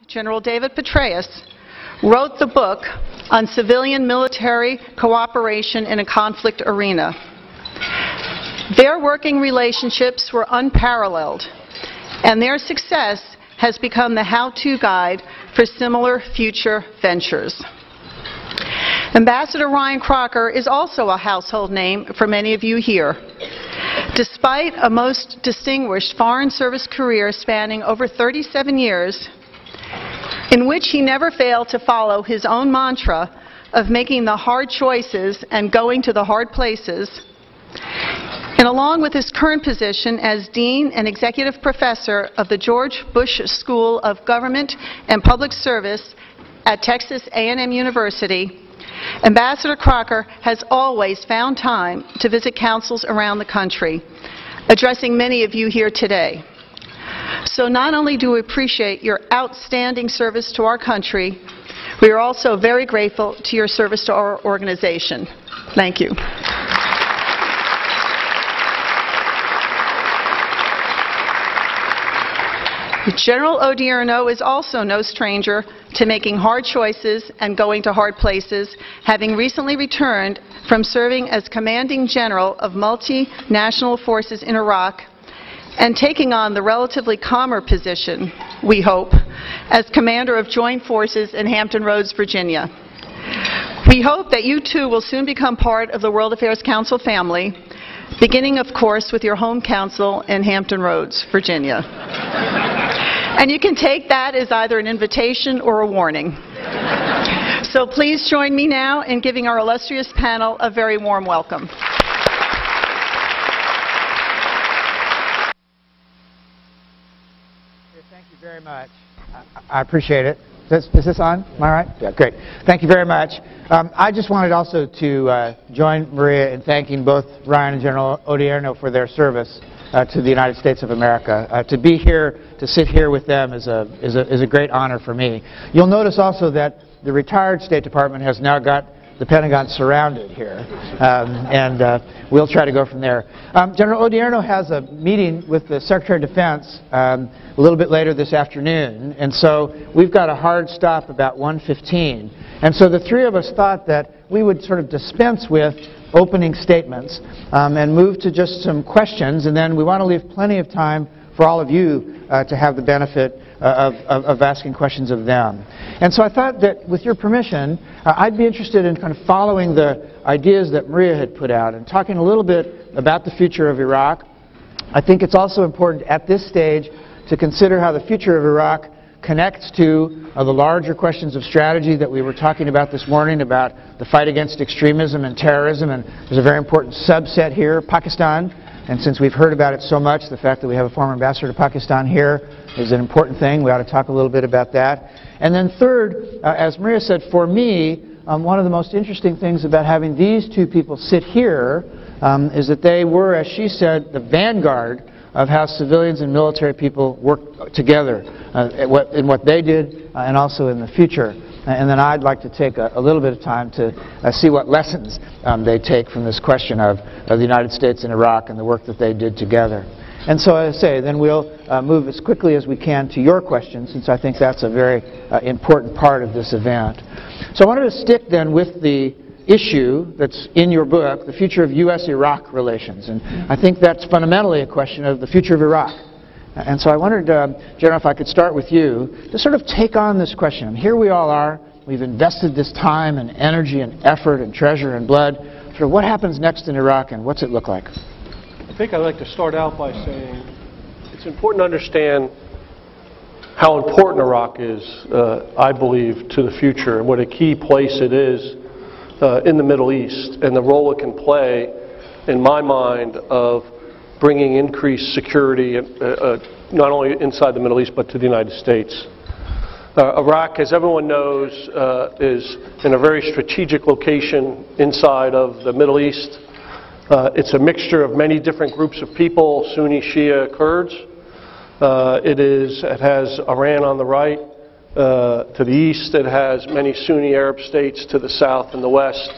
General David Petraeus, wrote the book on civilian-military cooperation in a conflict arena. Their working relationships were unparalleled, and their success has become the how-to guide for similar future ventures. Ambassador Ryan Crocker is also a household name for many of you here. Despite a most distinguished Foreign Service career spanning over 37 years, in which he never failed to follow his own mantra of making the hard choices and going to the hard places, and along with his current position as Dean and Executive Professor of the George Bush School of Government and Public Service at Texas A&M University, Ambassador Crocker has always found time to visit councils around the country, addressing many of you here today. So not only do we appreciate your outstanding service to our country, we are also very grateful to your service to our organization. Thank you. General Odierno is also no stranger to making hard choices and going to hard places, having recently returned from serving as Commanding General of multinational forces in Iraq and taking on the relatively calmer position, we hope, as Commander of Joint Forces in Hampton Roads, Virginia. We hope that you too will soon become part of the World Affairs Council family, beginning, of course, with your home council in Hampton Roads, Virginia. And you can take that as either an invitation or a warning. So please join me now in giving our illustrious panel a very warm welcome. Thank you very much. I appreciate it. Is this on? Am I right? Yeah, great. Thank you very much. I just wanted also to join Maria in thanking both Ryan and General Odierno for their service to the United States of America. To be here, to sit here with them is a great honor for me. You'll notice also that the retired State Department has now got the Pentagon surrounded here, and we'll try to go from there. General Odierno has a meeting with the Secretary of Defense a little bit later this afternoon, and so we've got a hard stop about 1:15. And so the three of us thought that we would sort of dispense with opening statements and move to just some questions, and then we want to leave plenty of time for all of you to have the benefit of asking questions of them. And so I thought that with your permission, I'd be interested in kind of following the ideas that Maria had put out and talking a little bit about the future of Iraq. I think it's also important at this stage to consider how the future of Iraq connects to the larger questions of strategy that we were talking about this morning about the fight against extremism and terrorism. And there's a very important subset here, Pakistan. And since we've heard about it so much, the fact that we have a former ambassador to Pakistan here is an important thing. We ought to talk a little bit about that. And then third, as Maria said, for me, one of the most interesting things about having these two people sit here is that they were, as she said, the vanguard of how civilians and military people work together in what they did and also in the future. And then I'd like to take a little bit of time to see what lessons they take from this question of the United States and Iraq and the work that they did together. And so as I say, then we'll move as quickly as we can to your questions, since I think that's a very important part of this event. So I wanted to stick then with the issue that's in your book, the future of U.S.-Iraq relations. And I think that's fundamentally a question of the future of Iraq. And so I wondered, General, if I could start with you to sort of take on this question. Here we all are. We've invested this time and energy and effort and treasure and blood. Sort of what happens next in Iraq and what's it look like? I think I'd like to start out by saying it's important to understand how important Iraq is, I believe, to the future and what a key place it is in the Middle East and the role it can play, in my mind, of bringing increased security not only inside the Middle East but to the United States. Iraq, as everyone knows, is in a very strategic location inside of the Middle East. It's a mixture of many different groups of people, Sunni, Shia, Kurds. It has Iran on the right. To the east, it has many Sunni Arab states to the south and the west.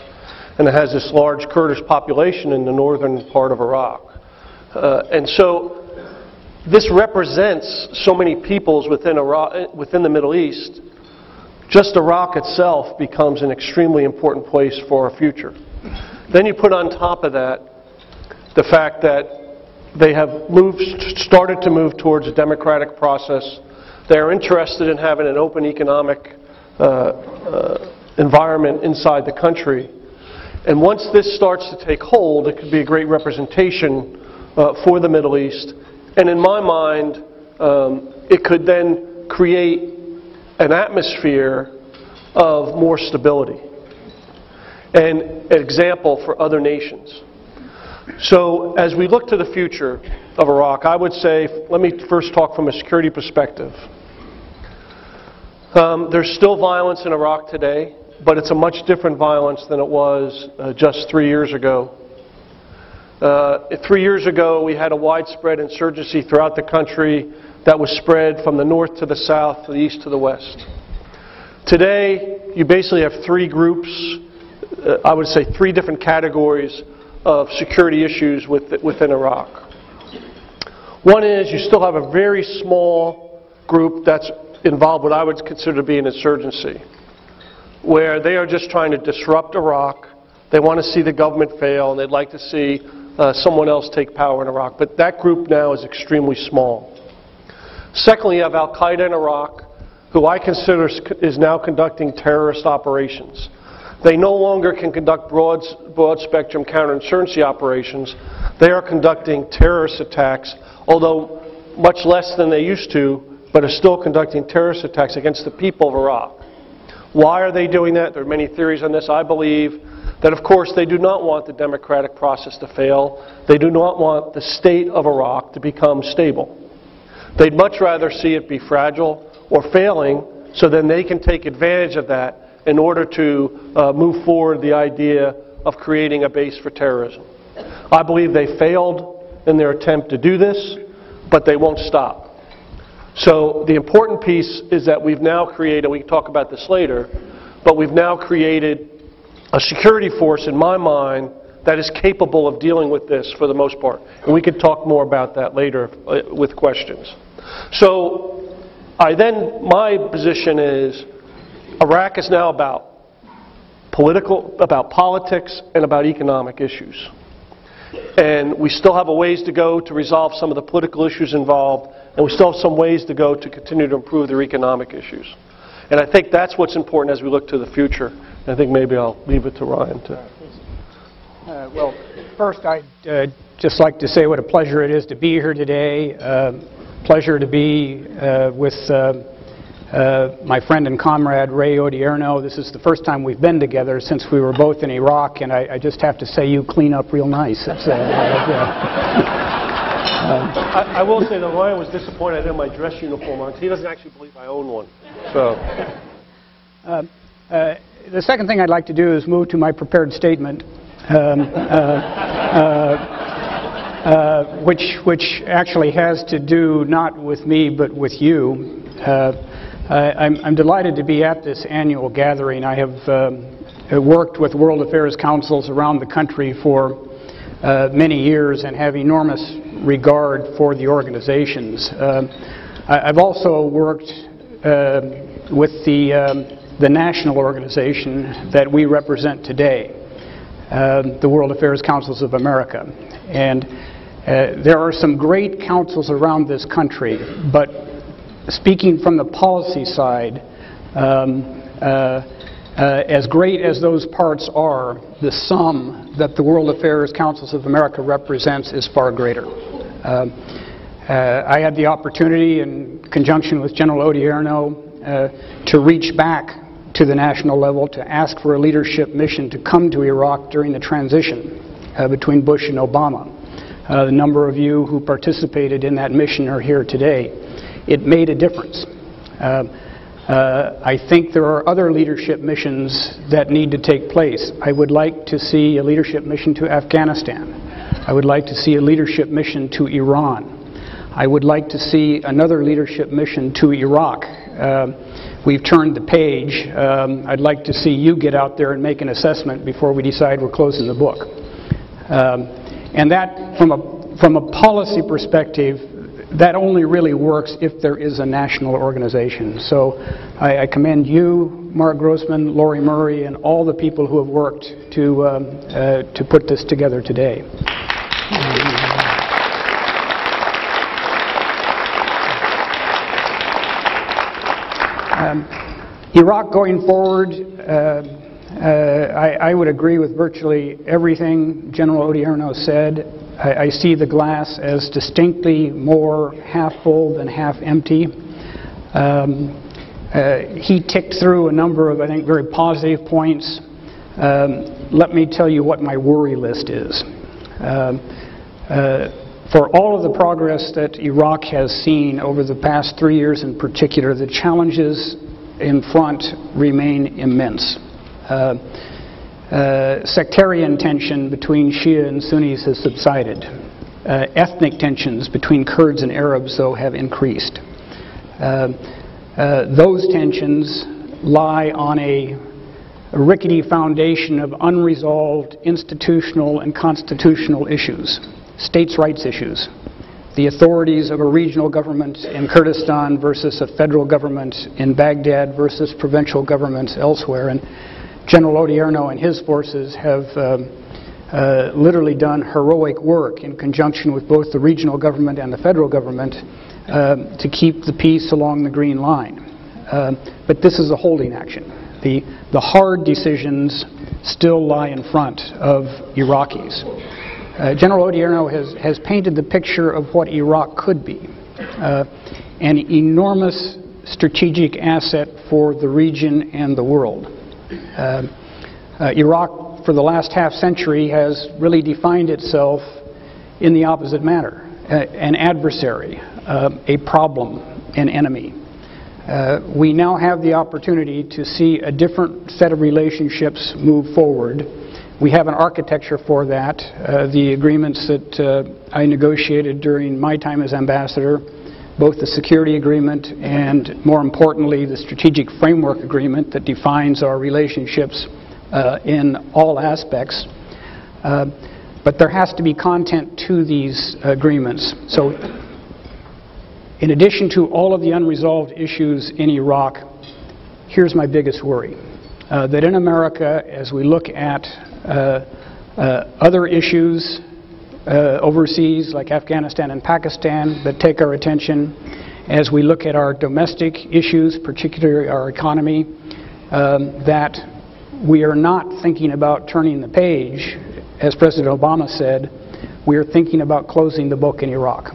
And it has this large Kurdish population in the northern part of Iraq. And so this represents so many peoples within the Middle East. Just Iraq itself becomes an extremely important place for our future. Then you put on top of that the fact that they have started to move towards a democratic process. They are interested in having an open economic environment inside the country. And once this starts to take hold, it could be a great representation for the Middle East. And in my mind, it could then create an atmosphere of more stability and an example for other nations. So as we look to the future of Iraq, I would say, let me first talk from a security perspective. There's still violence in Iraq today, but it's a much different violence than it was just 3 years ago. 3 years ago, we had a widespread insurgency throughout the country that was spread from the north to the south, to the east to the west. Today, you basically have three groups, I would say three different categories of security issues within Iraq. One is you still have a very small group that's involved what I would consider to be an insurgency, where they are just trying to disrupt Iraq. They want to see the government fail, and they'd like to see someone else take power in Iraq. But that group now is extremely small. Secondly, you have Al-Qaeda in Iraq, who I consider is now conducting terrorist operations. They no longer can conduct broad-spectrum counterinsurgency operations. They are conducting terrorist attacks, although much less than they used to, but are still conducting terrorist attacks against the people of Iraq. Why are they doing that? There are many theories on this. I believe that, of course, they do not want the democratic process to fail. They do not want the state of Iraq to become stable. They'd much rather see it be fragile or failing, so then they can take advantage of that in order to move forward the idea of creating a base for terrorism. I believe they failed in their attempt to do this, but they won't stop. So the important piece is that we've now created, we can talk about this later, but we've now created a security force, in my mind, that is capable of dealing with this for the most part. And we can talk more about that later with questions. So my position is Iraq is now about politics and about economic issues. And we still have a ways to go to resolve some of the political issues involved, and we still have some ways to go to continue to improve their economic issues. And I think that's what's important as we look to the future. And I think maybe I'll leave it to Ryan to... Well, first I'd just like to say what a pleasure it is to be here today. Pleasure to be with my friend and comrade Ray Odierno. This is the first time we've been together since we were both in Iraq, and I just have to say you clean up real nice. I will say that Ryan was disappointed I didn't have my dress uniform on. He doesn't actually believe I own one. So, the second thing I'd like to do is move to my prepared statement, which actually has to do not with me but with you. I'm delighted to be at this annual gathering. I have worked with World Affairs Councils around the country for many years and have enormous regard for the organizations. I've also worked with the national organization that we represent today, the World Affairs Councils of America. And there are some great councils around this country, but speaking from the policy side, as great as those parts are, the sum that the World Affairs Councils of America represents is far greater. I had the opportunity, in conjunction with General Odierno, to reach back to the national level to ask for a leadership mission to come to Iraq during the transition between Bush and Obama. The number of you who participated in that mission are here today. It made a difference. I think there are other leadership missions that need to take place. I would like to see a leadership mission to Afghanistan. I would like to see a leadership mission to Iran. I would like to see another leadership mission to Iraq. We've turned the page. I'd like to see you get out there and make an assessment before we decide we're closing the book. And that, from a policy perspective, that only really works if there is a national organization. So I commend you, Marc Grossman, Lori Murray, and all the people who have worked to put this together today. Iraq going forward, I would agree with virtually everything General Odierno said. I see the glass as distinctly more half full than half empty. He ticked through a number of, I think, very positive points. Let me tell you what my worry list is. For all of the progress that Iraq has seen over the past 3 years in particular, the challenges in front remain immense. Sectarian tension between Shia and Sunnis has subsided. Ethnic tensions between Kurds and Arabs, though, have increased. Those tensions lie on a rickety foundation of unresolved institutional and constitutional issues, states' rights issues, the authorities of a regional government in Kurdistan versus a federal government in Baghdad versus provincial governments elsewhere. And General Odierno and his forces have literally done heroic work in conjunction with both the regional government and the federal government to keep the peace along the Green Line. But this is a holding action. The hard decisions still lie in front of Iraqis. General Odierno has painted the picture of what Iraq could be. An enormous strategic asset for the region and the world. Iraq, for the last half century, has really defined itself in the opposite manner. An adversary, a problem, an enemy. We now have the opportunity to see a different set of relationships move forward. We have an architecture for that. The agreements that I negotiated during my time as ambassador, both the security agreement and, more importantly, the strategic framework agreement that defines our relationships in all aspects. But there has to be content to these agreements. So, in addition to all of the unresolved issues in Iraq, here's my biggest worry. That in America, as we look at other issues overseas, like Afghanistan and Pakistan, that take our attention, as we look at our domestic issues, particularly our economy, that we are not thinking about turning the page, as President Obama said. We are thinking about closing the book in Iraq.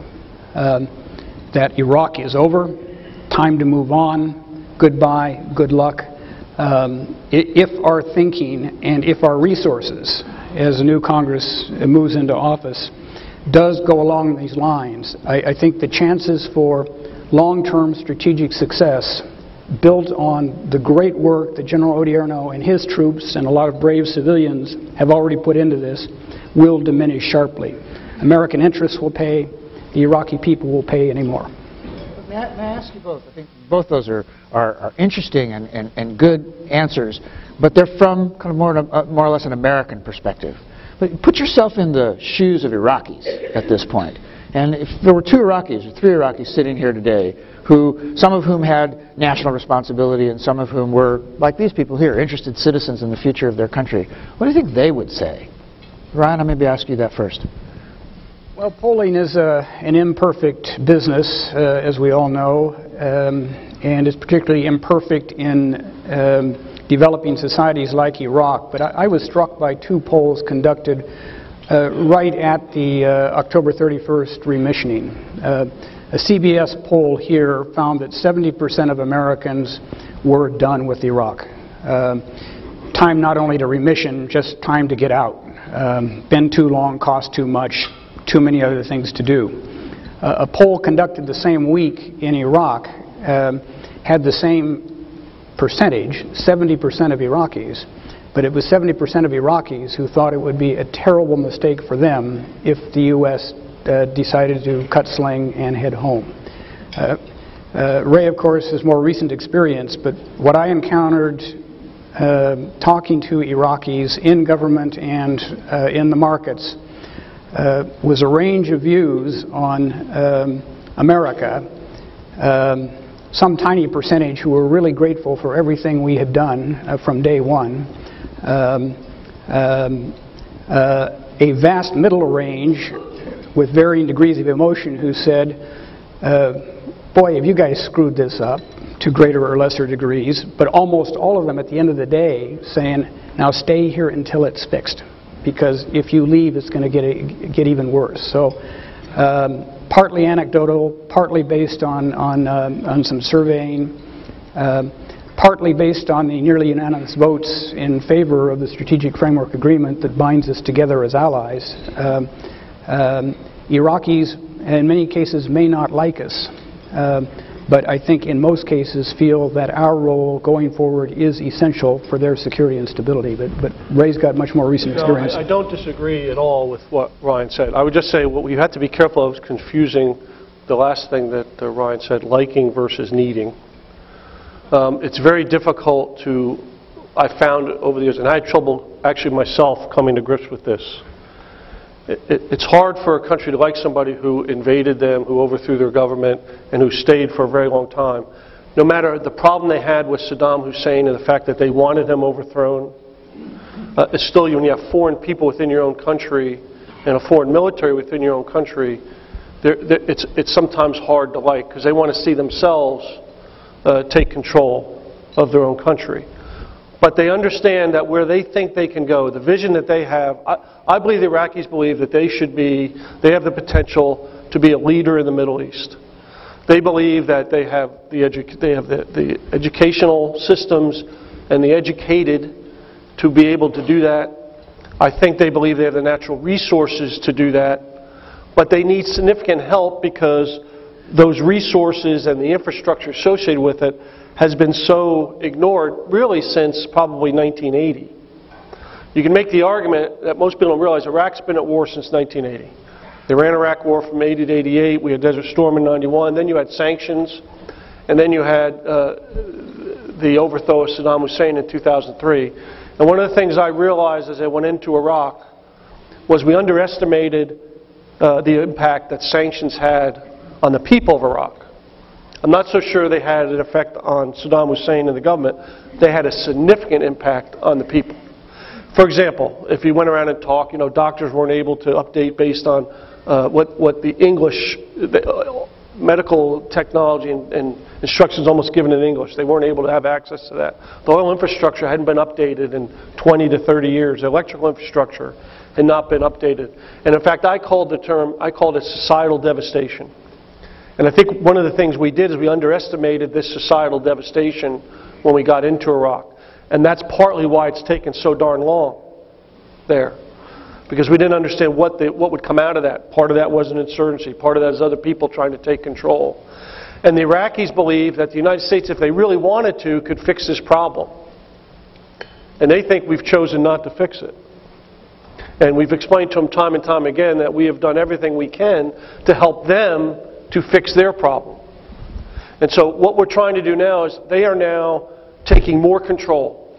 That Iraq is over, time to move on, goodbye, good luck. If our thinking and if our resources, as the new Congress moves into office, does go along these lines, I think the chances for long-term strategic success built on the great work that General Odierno and his troops and a lot of brave civilians have already put into this will diminish sharply. American interests will pay, the Iraqi people will pay anymore. May I ask you both? I think both those are interesting and good answers, but they're from kind of more or less an American perspective. But put yourself in the shoes of Iraqis at this point. And if there were 2 Iraqis or 3 Iraqis sitting here today, some of whom had national responsibility and some of whom were, like these people here, interested citizens in the future of their country, what do you think they would say? Ryan, I'll maybe ask you that first. Well, polling is an imperfect business, as we all know, and is particularly imperfect in developing societies like Iraq. But I was struck by 2 polls conducted right at the October 31st remissioning. A CBS poll here found that 70% of Americans were done with Iraq. Time not only to remission, just time to get out. Been too long, cost too much, too many other things to do. A poll conducted the same week in Iraq had the same percentage, 70% of Iraqis, but it was 70% of Iraqis who thought it would be a terrible mistake for them if the U.S. Decided to cut sling and head home. Ray, of course, has more recent experience, but what I encountered talking to Iraqis in government and in the markets was a range of views on America, some tiny percentage who were really grateful for everything we had done from day one, a vast middle range with varying degrees of emotion who said, boy, have you guys screwed this up to greater or lesser degrees, but almost all of them at the end of the day saying, now stay here until it's fixed, because if you leave it's going to get even worse. So partly anecdotal, partly based on some surveying, partly based on the nearly unanimous votes in favor of the Strategic Framework Agreement that binds us together as allies. Iraqis, in many cases, may not like us, but I think in most cases feel that our role going forward is essential for their security and stability. But Ray's got much more recent experience. I don't disagree at all with what Ryan said. I would just say what we have to be careful of is confusing the last thing that Ryan said, liking versus needing. It's very difficult to, I found over the years, and I had trouble actually myself coming to grips with this. It's hard for a country to like somebody who invaded them, who overthrew their government, and who stayed for a very long time. No matter the problem they had with Saddam Hussein and the fact that they wanted him overthrown, it's still, when you have foreign people within your own country and a foreign military within your own country, it's sometimes hard to like because they want to see themselves take control of their own country. But they understand that where they think they can go, the vision that they have, I believe the Iraqis believe that they have the potential to be a leader in the Middle East. They believe that they have the educational systems and the educated to be able to do that. I think they believe they have the natural resources to do that. But they need significant help because those resources and the infrastructure associated with it has been so ignored really since probably 1980. You can make the argument that most people don't realize Iraq's been at war since 1980. The Iran-Iraq war from 80 to 88, we had Desert Storm in 91, then you had sanctions, and then you had the overthrow of Saddam Hussein in 2003. And one of the things I realized as I went into Iraq was we underestimated the impact that sanctions had on the people of Iraq. I'm not so sure they had an effect on Saddam Hussein and the government. They had a significant impact on the people. For example, if you went around and talked, doctors weren't able to update based on what the English, medical technology and instructions almost given in English. They weren't able to have access to that. The oil infrastructure hadn't been updated in 20 to 30 years. The electrical infrastructure had not been updated. And in fact, I called it societal devastation. And I think one of the things we did is we underestimated this societal devastation when we got into Iraq. And that's partly why it's taken so darn long there. Because we didn't understand what would come out of that. Part of that was an insurgency. Part of that is other people trying to take control. And the Iraqis believe that the United States, if they really wanted to, could fix this problem. And they think we've chosen not to fix it. And we've explained to them time and time again that we have done everything we can to help them to fix their problem. And so what we're trying to do now is they are now taking more control.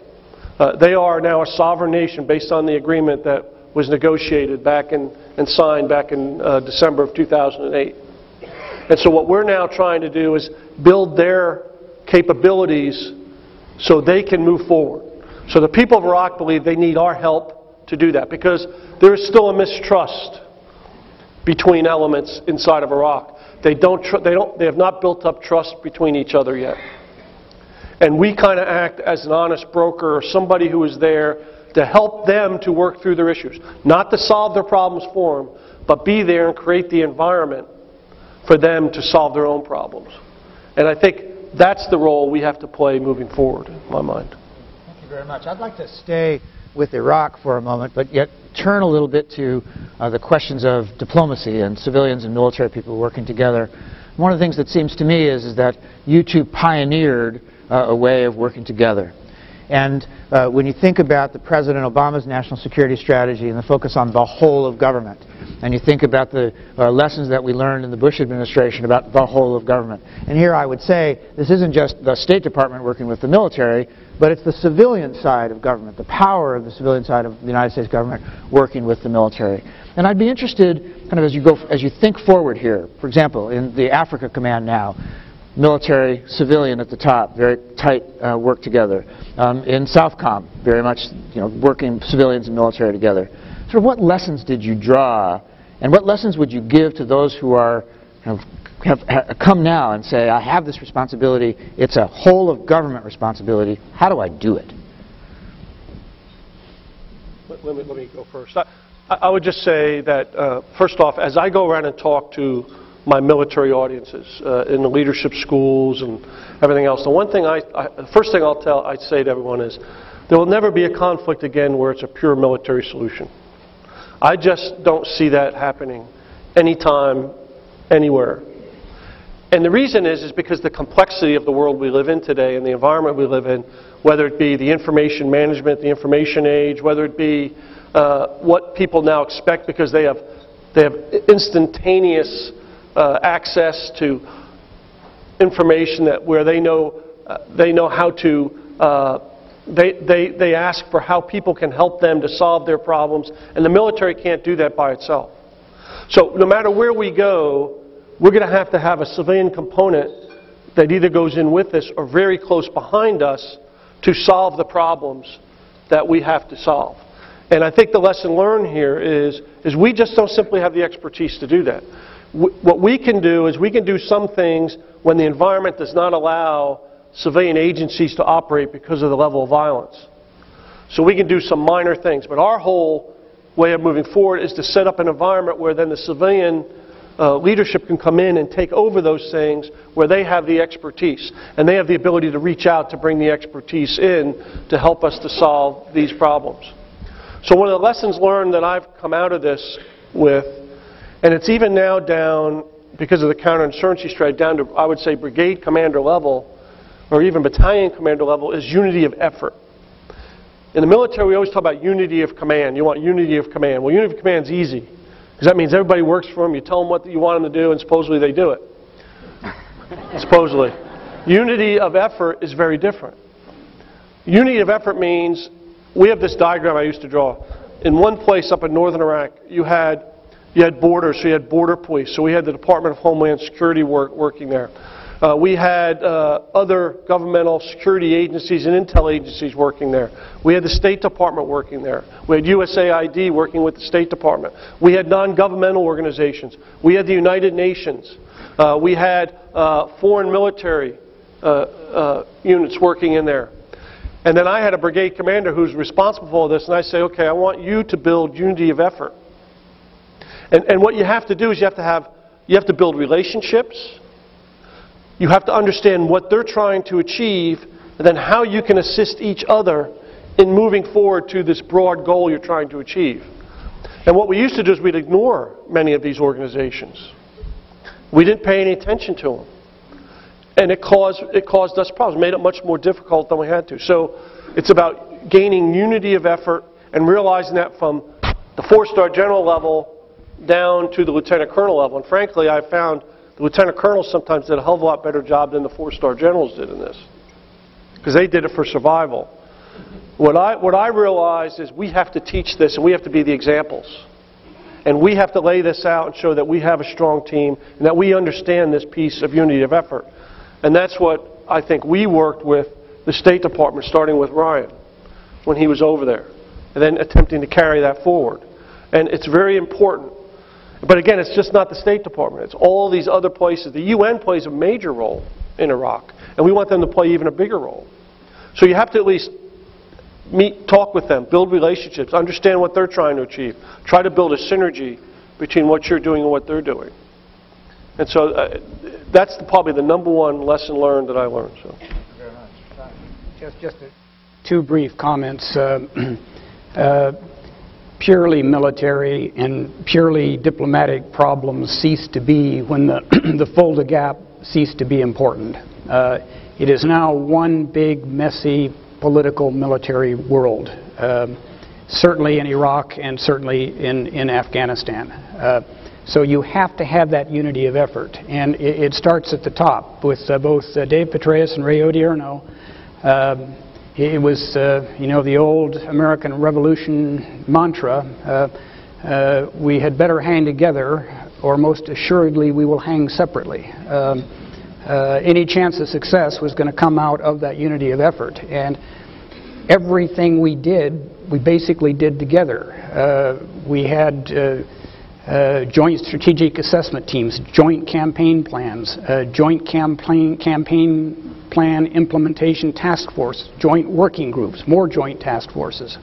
They are now a sovereign nation based on the agreement that was negotiated back and signed back in December of 2008. And so what we're now trying to do is build their capabilities so they can move forward. So the people of Iraq believe they need our help to do that because there is still a mistrust between elements inside of Iraq. They have not built up trust between each other yet. And we kind of act as an honest broker or somebody who is there to help them to work through their issues. Not to solve their problems for them, but be there and create the environment for them to solve their own problems. And I think that's the role we have to play moving forward, in my mind. Thank you very much. I'd like to stay with Iraq for a moment, but yet turn a little bit to the questions of diplomacy and civilians and military people working together. One of the things that seems to me is that you two pioneered a way of working together. And when you think about the President Obama's national security strategy and the focus on the whole of government, and you think about the lessons that we learned in the Bush administration about the whole of government. And here I would say this isn't just the State Department working with the military, but it's the civilian side of government, the power of the civilian side of the United States government working with the military. And I'd be interested, kind of as you think forward here, for example, in the Africa Command now, military, civilian at the top, very tight work together. In Southcom, very much working civilians and military together. Sort of what lessons did you draw, and what lessons would you give to those who are have come now and say, I have this responsibility, it's a whole of government responsibility, how do I do it? Let me go first. I would just say that, first off, as I go around and talk to my military audiences in the leadership schools and everything else, the first thing I'd say to everyone is, there will never be a conflict again where it's a pure military solution. I just don't see that happening anytime, anywhere. And the reason is because the complexity of the world we live in today and the environment we live in, whether it be the information management, the information age, whether it be what people now expect because they have instantaneous access to information where they know how to they ask for how people can help them to solve their problems, and the military can't do that by itself. So no matter where we go, we're going to have a civilian component that either goes in with us or very close behind us to solve the problems that we have to solve. And I think the lesson learned here is we just don't simply have the expertise to do that. What we can do is we can do some things when the environment does not allow civilian agencies to operate because of the level of violence. So we can do some minor things. But our whole way of moving forward is to set up an environment where then the civilian leadership can come in and take over those things where they have the expertise. And they have the ability to reach out to bring the expertise in to help us to solve these problems. So one of the lessons learned that I've come out of this with, and it's even now down, because of the counterinsurgency strategy, down to, I would say, brigade commander level, or even battalion commander level, is unity of effort. In the military, we always talk about unity of command. You want unity of command. Well, unity of command is easy, because that means everybody works for them. You tell them what you want them to do, and supposedly they do it. Supposedly. Unity of effort is very different. Unity of effort means, we have this diagram I used to draw. In one place up in northern Iraq, you had borders, so you had border police. So we had the Department of Homeland Security working there. We had other governmental security agencies and intel agencies working there. We had the State Department working there. We had USAID working with the State Department. We had non-governmental organizations. We had the United Nations. We had foreign military units working in there. And then I had a brigade commander who's responsible for this, and I say, okay, I want you to build unity of effort. And what you have to do is you have to build relationships. You have to understand what they're trying to achieve, and then how you can assist each other in moving forward to this broad goal you're trying to achieve. And what we used to do is we'd ignore many of these organizations. We didn't pay any attention to them. And it caused us problems, made it much more difficult than we had to. So it's about gaining unity of effort and realizing that from the 4-star general level down to the lieutenant colonel level. And frankly, I found the lieutenant colonels sometimes did a hell of a lot better job than the 4-star generals did in this, because they did it for survival. What I realized is we have to teach this, and we have to be the examples. And we have to lay this out and show that we have a strong team and that we understand this piece of unity of effort. And that's what I think we worked with the State Department, starting with Ryan when he was over there, and then attempting to carry that forward. And it's very important. But again, it's just not the State Department. It's all these other places. The UN plays a major role in Iraq, and we want them to play even a bigger role. So you have to at least talk with them, build relationships, understand what they're trying to achieve, try to build a synergy between what you're doing and what they're doing. And so that's probably the #1 lesson learned that I learned. So. Thank you very much. Just two brief comments. Purely military and purely diplomatic problems cease to be when the Fulda Gap ceased to be important. It is now one big, messy, political military world, certainly in Iraq and certainly in Afghanistan. So you have to have that unity of effort, and it starts at the top with both Dave Petraeus and Ray Odierno. It was, you know, the old American Revolution mantra, we had better hang together, or most assuredly we will hang separately. Any chance of success was going to come out of that unity of effort, and everything we did, we basically did together. We had joint strategic assessment teams, joint campaign plans, joint campaign plan implementation task force, joint working groups, more joint task forces.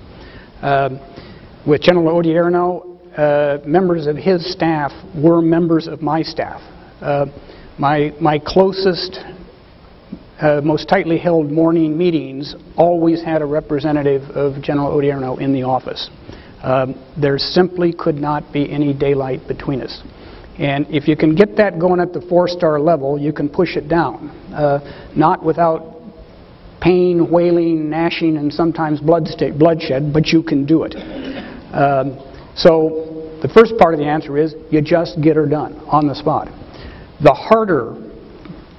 With General Odierno, members of his staff were members of my staff. My closest, most tightly held morning meetings always had a representative of General Odierno in the office. There simply could not be any daylight between us. And if you can get that going at the 4-star level, you can push it down. Not without pain, wailing, gnashing, and sometimes bloodshed, but you can do it. So the first part of the answer is you just get her done on the spot. The harder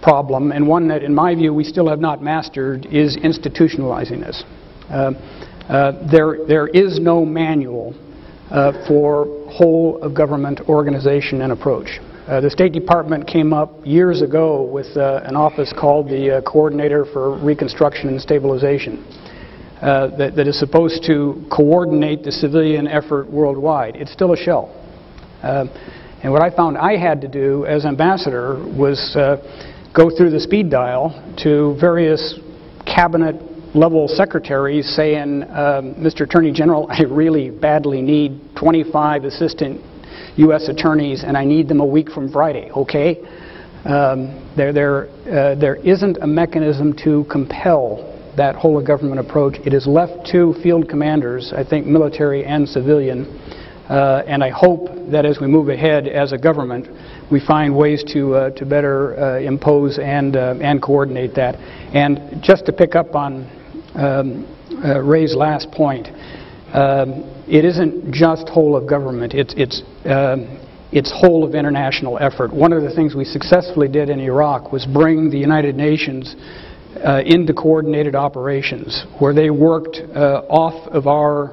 problem, and one that in my view we still have not mastered, is institutionalizing this. There is no manual for whole of government organization and approach. The State Department came up years ago with an office called the Coordinator for Reconstruction and Stabilization that is supposed to coordinate the civilian effort worldwide. It's still a shell. And what I found I had to do as ambassador was go through the speed dial to various cabinet level secretaries saying, Mr. Attorney General, I really badly need 25 assistant U.S. attorneys and I need them a week from Friday, okay? There isn't a mechanism to compel that whole of government approach. It is left to field commanders, I think military and civilian, and I hope that as we move ahead as a government, we find ways to better impose and coordinate that. And just to pick up on Ray's last point, it isn't just whole of government, it's whole of international effort. One of the things we successfully did in Iraq was bring the United Nations into coordinated operations, where they worked off of our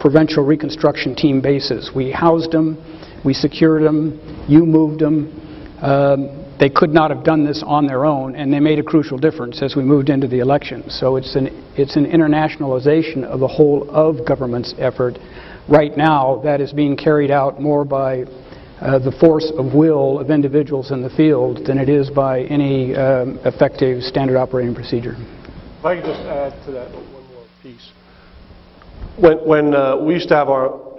provincial reconstruction team bases. We housed them, we secured them, you moved them. They could not have done this on their own, and they made a crucial difference as we moved into the election. So it's an internationalization of the whole of government's effort. Right now, that is being carried out more by the force of will of individuals in the field than it is by any effective standard operating procedure. If I could just add to that one more piece. When we used to have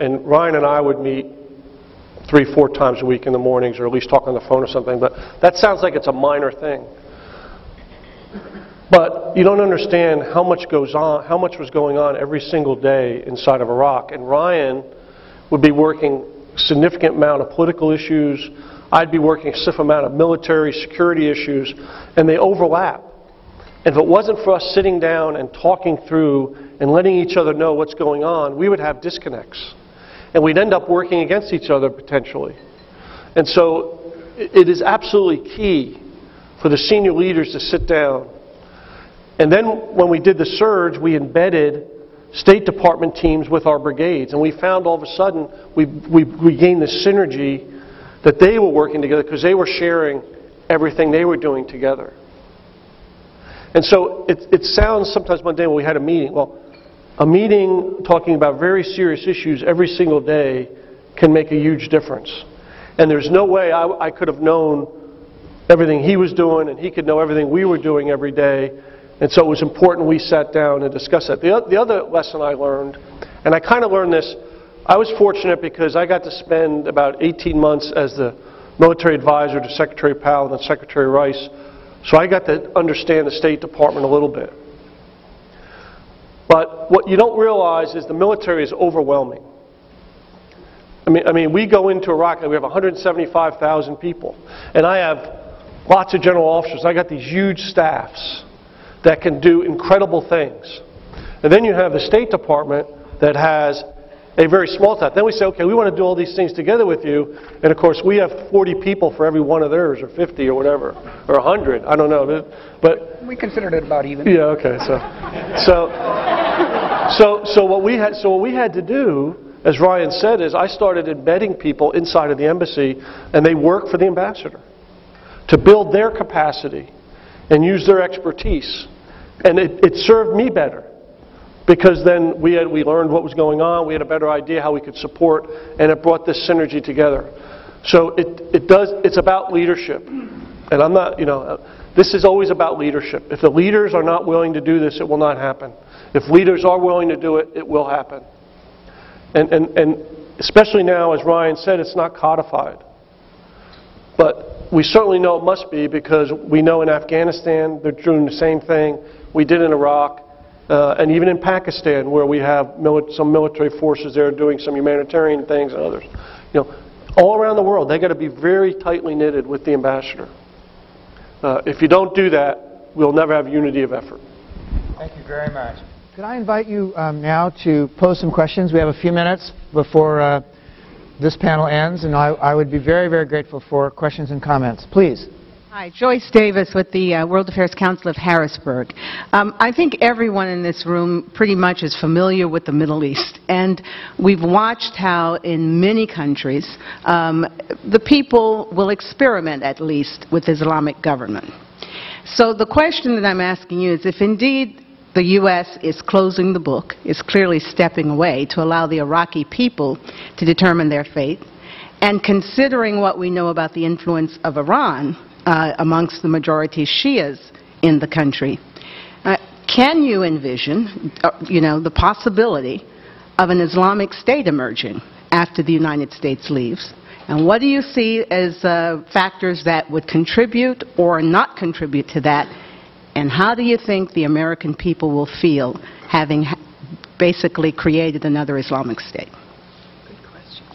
and Ryan and I would meet 3-4 times a week in the mornings, or at least talk on the phone or something, but that sounds like it's a minor thing. But you don't understand how much goes on, how much was going on every single day inside of Iraq. And Ryan would be working a significant amount of political issues. I'd be working a significant amount of military security issues, and they overlap. And if it wasn't for us sitting down and talking through and letting each other know what's going on, we would have disconnects. And we'd end up working against each other potentially. And so it is absolutely key for the senior leaders to sit down. And then when we did the surge, we embedded State Department teams with our brigades. And we found all of a sudden we gained the synergy that they were working together because they were sharing everything they were doing together. And so it sounds sometimes mundane when we had a meeting. Well, a meeting talking about very serious issues every single day can make a huge difference. And there's no way I could have known everything he was doing and he could know everything we were doing every day. And so it was important we sat down and discussed that. The other lesson I learned, and I kind of learned this, I was fortunate because I got to spend about 18 months as the military advisor to Secretary Powell and Secretary Rice. So I got to understand the State Department a little bit. But what you don't realize is the military is overwhelming. I mean, we go into Iraq and we have 175,000 people. And I have lots of general officers. I got these huge staffs that can do incredible things. And then you have the State Department that has a very small staff. Then we say, okay, we want to do all these things together with you. And of course, we have 40 people for every one of theirs, or 50 or whatever, or 100. I don't know. But we considered it about even. Yeah, okay. So what we had to do, as Ryan said, is I started embedding people inside of the embassy, and they work for the ambassador to build their capacity and use their expertise. And it served me better, because then we learned what was going on, we had a better idea how we could support, and it brought this synergy together. So it's about leadership. And I'm not, this is always about leadership. If the leaders are not willing to do this, it will not happen. If leaders are willing to do it, it will happen. And especially now, as Ryan said, it's not codified. But we certainly know it must be, because we know in Afghanistan they're doing the same thing. We did in Iraq, and even in Pakistan, where we have some military forces there doing some humanitarian things and others. All around the world, they've got to be very tightly knitted with the ambassador. If you don't do that, we'll never have unity of effort. Thank you very much. Could I invite you now to pose some questions? We have a few minutes before this panel ends, and I would be very, very grateful for questions and comments. Please. Hi, Joyce Davis with the World Affairs Council of Harrisburg. I think everyone in this room pretty much is familiar with the Middle East, and we've watched how in many countries the people will experiment, at least, with Islamic government. So the question that I'm asking you is, if indeed the U.S. is closing the book, is clearly stepping away to allow the Iraqi people to determine their fate, and considering what we know about the influence of Iran amongst the majority Shias in the country, can you envision, the possibility of an Islamic State emerging after the United States leaves? And what do you see as factors that would contribute or not contribute to that? And how do you think the American people will feel having basically created another Islamic State? Good question.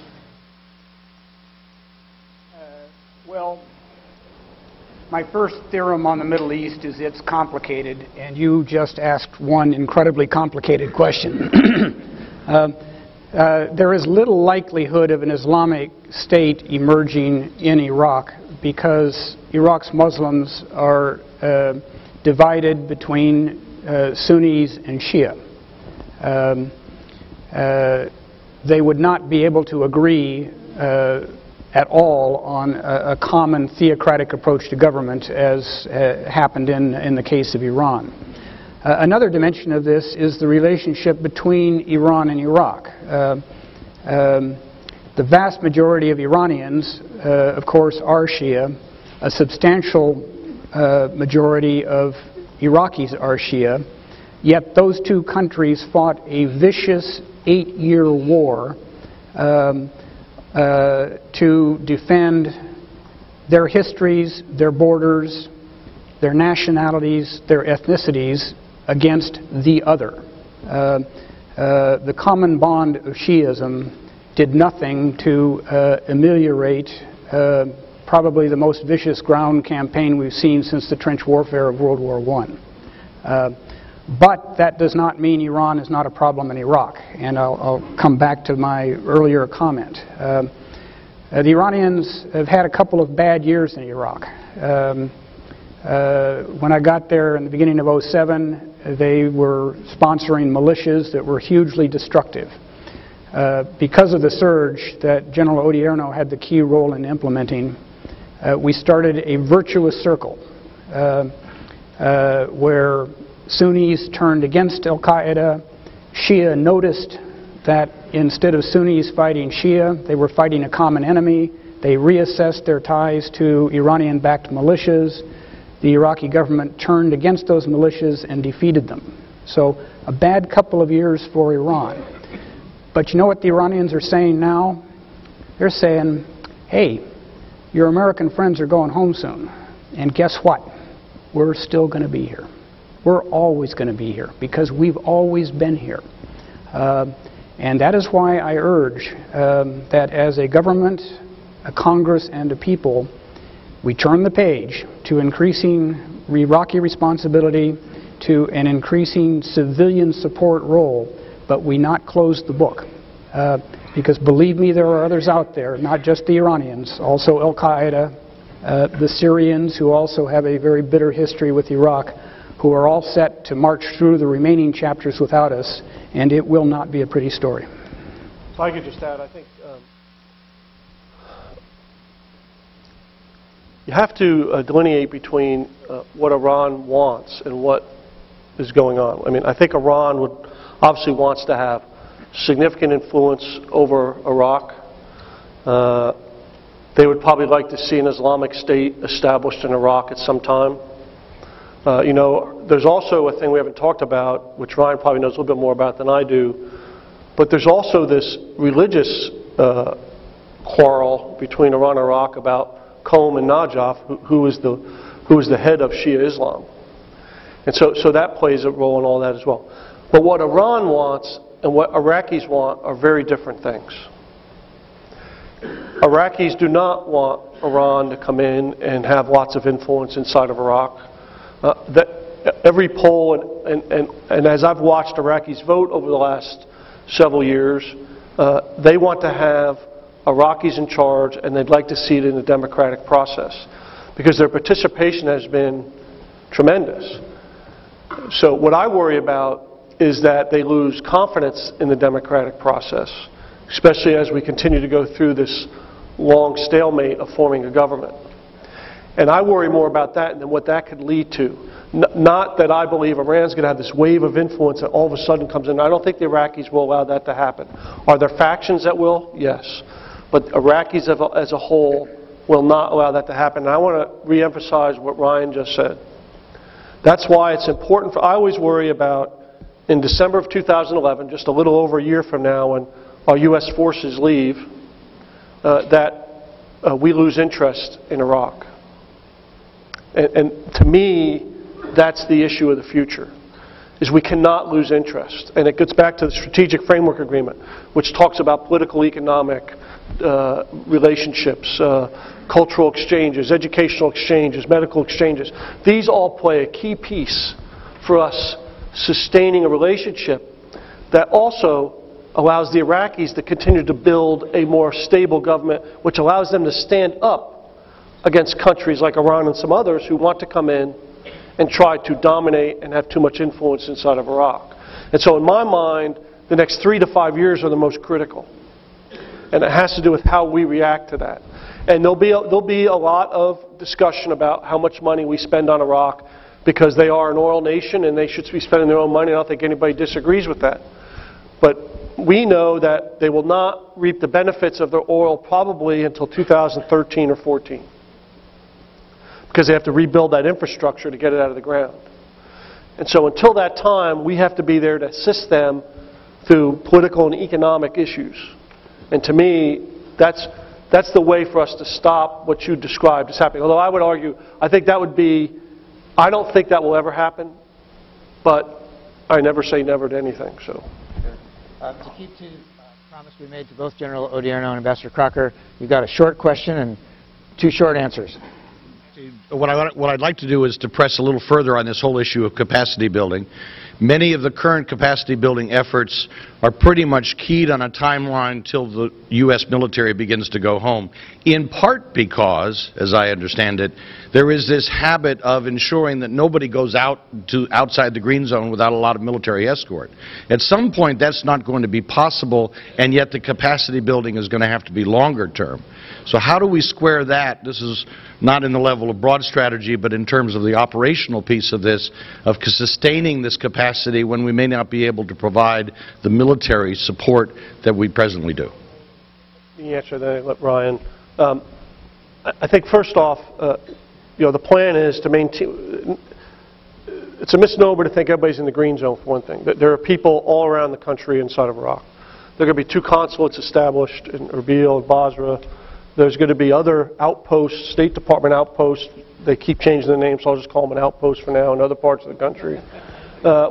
Well, my first theorem on the Middle East is it's complicated, and you just asked one incredibly complicated question. There is little likelihood of an Islamic State emerging in Iraq, because Iraq's Muslims are divided between Sunnis and Shia. They would not be able to agree at all on a common theocratic approach to government, as happened in the case of Iran. Another dimension of this is the relationship between Iran and Iraq. The vast majority of Iranians, of course, are Shia. A substantial majority of Iraqis are Shia, yet those two countries fought a vicious 8-year war to defend their histories, their borders, their nationalities, their ethnicities against the other. The common bond of Shiism did nothing to ameliorate probably the most vicious ground campaign we've seen since the trench warfare of World War I. But that does not mean Iran is not a problem in Iraq, and I'll come back to my earlier comment. The Iranians have had a couple of bad years in Iraq. When I got there in the beginning of '07, they were sponsoring militias that were hugely destructive. Because of the surge that General Odierno had the key role in implementing, we started a virtuous circle where Sunnis turned against al-Qaeda. Shia noticed that instead of Sunnis fighting Shia, they were fighting a common enemy. They reassessed their ties to Iranian-backed militias. The Iraqi government turned against those militias and defeated them. So a bad couple of years for Iran. But you know what the Iranians are saying now? They're saying, hey, your American friends are going home soon. And guess what? We're still going to be here. We're always going to be here, because we've always been here. And that is why I urge that as a government, a Congress, and a people, we turn the page to increasing Iraqi responsibility, to an increasing civilian support role, but we not close the book. Because believe me, there are others out there, not just the Iranians, also Al-Qaeda, the Syrians, who also have a very bitter history with Iraq, who are all set to march through the remaining chapters without us, and it will not be a pretty story. If I could just add, I think you have to delineate between what Iran wants and what is going on. I mean, I think Iran would obviously wants to have significant influence over Iraq. They would probably like to see an Islamic State established in Iraq at some time. You know, there's also a thing we haven't talked about, which Ryan probably knows a little bit more about than I do, but there's also this religious quarrel between Iran and Iraq about Qom and Najaf, who is the head of Shia Islam. And so that plays a role in all that as well. But what Iran wants and what Iraqis want are very different things. Iraqis do not want Iran to come in and have lots of influence inside of Iraq. Every poll, and as I've watched Iraqis vote over the last several years, they want to have Iraqis in charge, and they'd like to see it in a democratic process because their participation has been tremendous. So what I worry about is that they lose confidence in the democratic process, especially as we continue to go through this long stalemate of forming a government. And I worry more about that and what that could lead to. Not that I believe Iran's going to have this wave of influence that all of a sudden comes in. I don't think the Iraqis will allow that to happen. Are there factions that will? Yes. But Iraqis as a whole will not allow that to happen. And I want to reemphasize what Ryan just said. That's why it's important I always worry about in December of 2011, just a little over a year from now, when our U.S. forces leave, that we lose interest in Iraq. And to me, that's the issue of the future, is we cannot lose interest. And it gets back to the Strategic Framework Agreement, which talks about political, economic relationships, cultural exchanges, educational exchanges, medical exchanges. These all play a key piece for us sustaining a relationship that also allows the Iraqis to continue to build a more stable government, which allows them to stand up against countries like Iran and some others who want to come in and try to dominate and have too much influence inside of Iraq. And so in my mind, the next 3 to 5 years are the most critical. And it has to do with how we react to that. And there'll be a lot of discussion about how much money we spend on Iraq, because they are an oil nation and they should be spending their own money. I don't think anybody disagrees with that. But we know that they will not reap the benefits of their oil probably until 2013 or 14. Because they have to rebuild that infrastructure to get it out of the ground. And so until that time, we have to be there to assist them through political and economic issues. And to me, that's the way for us to stop what you described as happening. Although I would argue, I don't think that will ever happen, but I never say never to anything. So, to keep to the promise we made to both General Odierno and Ambassador Crocker, you've got a short question and 2 short answers. What I'd like to do is to press a little further on this whole issue of capacity building. Many of the current capacity building efforts are pretty much keyed on a timeline till the U.S. military begins to go home, in part because, as I understand it, there is this habit of ensuring that nobody goes outside the green zone without a lot of military escort. At some point, that's not going to be possible, and yet the capacity building is going to have to be longer term. So how do we square that? This is not in the level of broad strategy, but in terms of the operational piece of this, of sustaining this capacity when we may not be able to provide the military support that we presently do. The answer that I let Ryan. I think first off, the plan is to maintain. It's a misnomer to think everybody's in the green zone, for one thing. There are people all around the country inside of Iraq. There are going to be 2 consulates established in Erbil and Basra. There's going to be other outposts, State Department outposts. They keep changing the name, so I'll just call them an outpost for now in other parts of the country,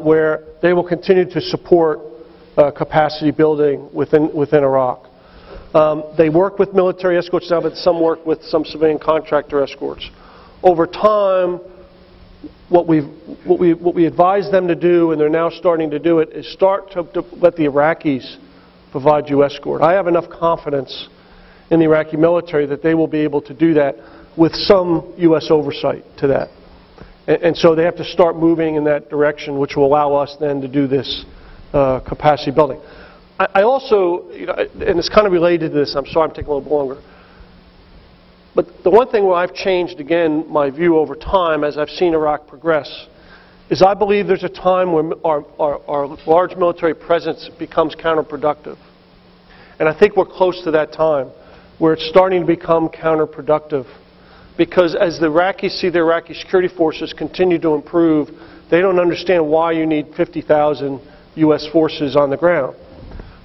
where they will continue to support capacity building within Iraq. They work with military escorts now, but some work with some civilian contractor escorts. Over time, what we advised them to do, and they're now starting to do it, is start to let the Iraqis provide you escort. I have enough confidence in the Iraqi military that they will be able to do that with some U.S. oversight to that. And so they have to start moving in that direction, which will allow us then to do this capacity building. I also, and it's kind of related to this, I'm sorry I'm taking a little longer, but the one thing where I've changed, again, my view over time as I've seen Iraq progress, is I believe there's a time when our large military presence becomes counterproductive. And I think we're close to that time where it's starting to become counterproductive. Because as the Iraqis see the Iraqi security forces continue to improve, they don't understand why you need 50,000 U.S. forces on the ground.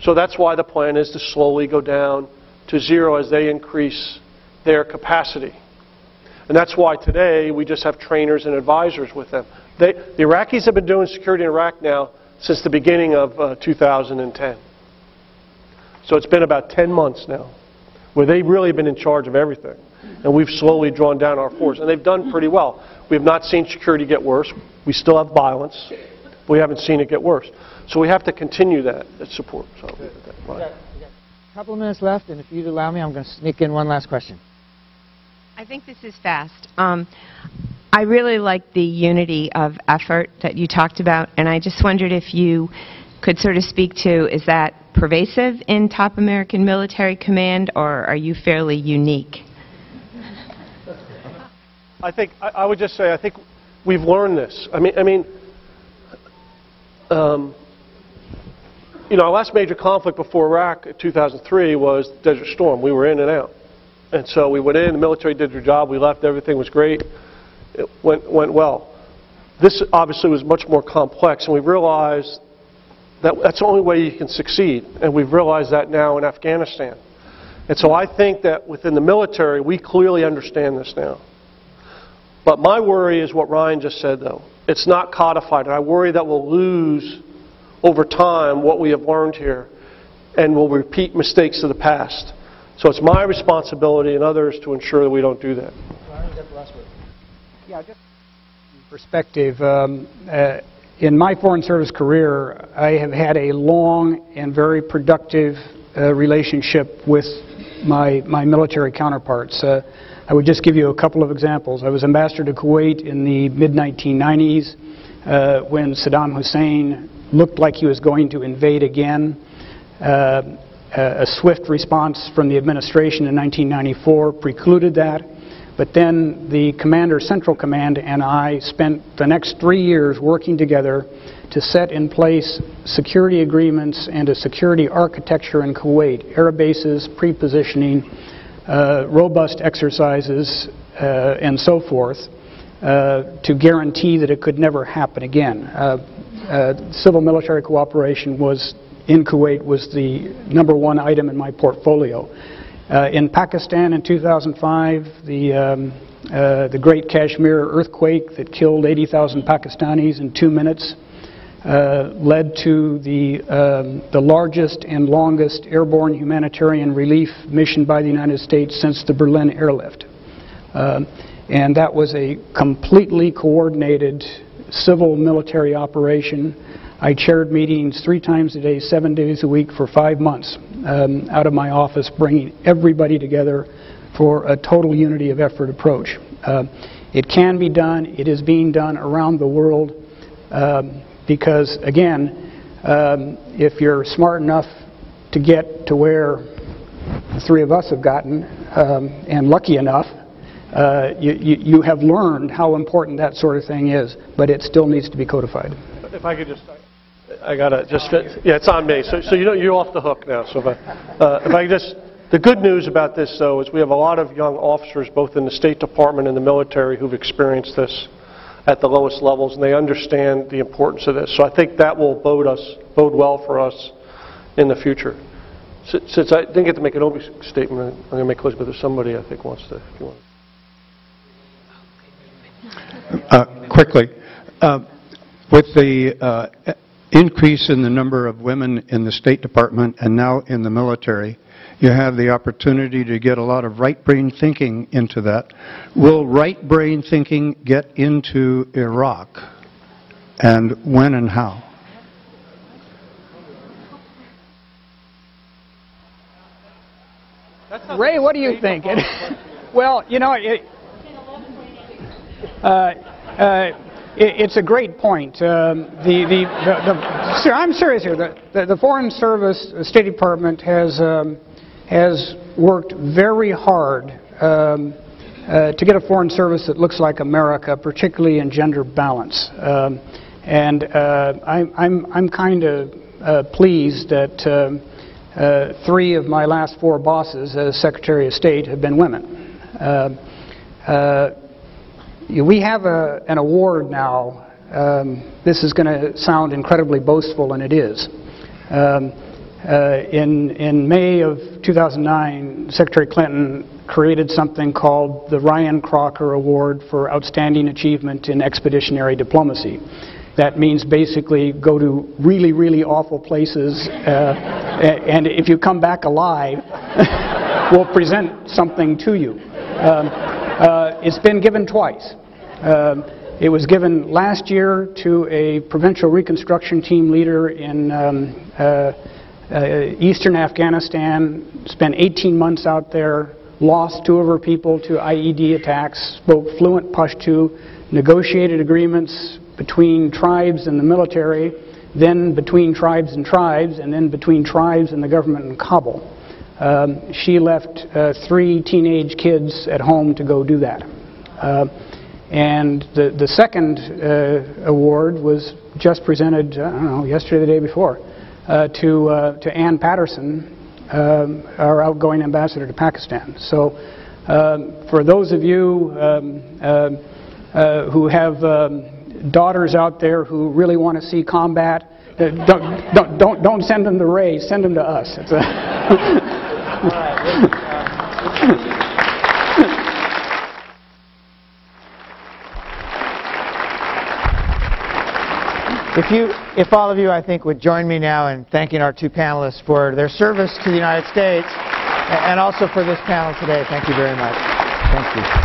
So that's why the plan is to slowly go down to zero as they increase their capacity. And that's why today we just have trainers and advisors with them. The Iraqis have been doing security in Iraq now since the beginning of 2010. So it's been about 10 months now where they've really been in charge of everything. And we've slowly drawn down our force. And they've done pretty well. We have not seen security get worse. We still have violence. But we haven't seen it get worse. So we have to continue that support. So, we got a couple of minutes left, and if you'd allow me, I'm going to sneak in one last question. I think this is fast. I really like the unity of effort that you talked about, and I just wondered if you could sort of speak to, is that pervasive in top American military command, or are you fairly unique? I would just say, I think we've learned this. Our last major conflict before Iraq in 2003 was Desert Storm. We were in and out. And so we went in, the military did their job, we left, everything was great. It went well. This obviously was much more complex, and we realized that that's the only way you can succeed. And we've realized that now in Afghanistan. And so I think that within the military, we clearly understand this now. But my worry is what Ryan just said, though. It's not codified, and I worry that we'll lose over time what we have learned here, and we'll repeat mistakes of the past. So it's my responsibility and others to ensure that we don't do that. Ryan, you got the last word. Yeah, just perspective. In my Foreign Service career, I have had a long and very productive relationship with my military counterparts. I would just give you a couple of examples. I was ambassador to Kuwait in the mid-1990s when Saddam Hussein looked like he was going to invade again. A swift response from the administration in 1994 precluded that. But then the commander, Central Command, and I spent the next 3 years working together to set in place security agreements and a security architecture in Kuwait, air bases, pre-positioning, robust exercises, and so forth, to guarantee that it could never happen again. Civil-military cooperation in Kuwait was the #1 item in my portfolio. In Pakistan in 2005, the Great Kashmir earthquake that killed 80,000 Pakistanis in 2 minutes led to the largest and longest airborne humanitarian relief mission by the United States since the Berlin airlift. And that was a completely coordinated civil-military operation. I chaired meetings 3 times a day, 7 days a week for 5 months out of my office, bringing everybody together for a total unity of effort approach. It can be done. It is being done around the world because, again, if you're smart enough to get to where the 3 of us have gotten, and lucky enough, you have learned how important that sort of thing is, but it still needs to be codified. If I could just, I gotta just fit. Yeah, it's on me. So you're off the hook now. So if I could just, the good news about this though is we have a lot of young officers, both in the State Department and the military, who've experienced this at the lowest levels, and they understand the importance of this. So I think that will bode well for us in the future. Since I didn't get to make an opening statement, I'm going to make close, but there's somebody I think wants to, if you want. Quickly, with the increase in the number of women in the State Department and now in the military, you have the opportunity to get a lot of right-brain thinking into that. Will right-brain thinking get into Iraq? And when and how? Ray, what do you think? Well, you know, it's a great point. I'm serious here. The Foreign Service, the State Department has worked very hard to get a foreign service that looks like America, particularly in gender balance. I'm kind of pleased that 3 of my last 4 bosses as Secretary of State have been women. We have an award now. This is going to sound incredibly boastful, and it is. In May of 2009, Secretary Clinton created something called the Ryan Crocker Award for Outstanding Achievement in Expeditionary Diplomacy. That means basically go to really, really awful places, and if you come back alive, we'll present something to you. It's been given twice. It was given last year to a provincial reconstruction team leader in eastern Afghanistan, spent 18 months out there, lost 2 of her people to IED attacks, spoke fluent Pashto, negotiated agreements between tribes and the military, then between tribes, and then between tribes and the government in Kabul. She left 3 teenage kids at home to go do that. And the second award was just presented, I don't know, yesterday or the day before, to Ann Patterson, our outgoing ambassador to Pakistan. So for those of you who have daughters out there who really want to see combat, don't send them to Ray, send them to us. It's If all of you, I think, would join me now in thanking our 2 panelists for their service to the United States and also for this panel today. Thank you very much. Thank you.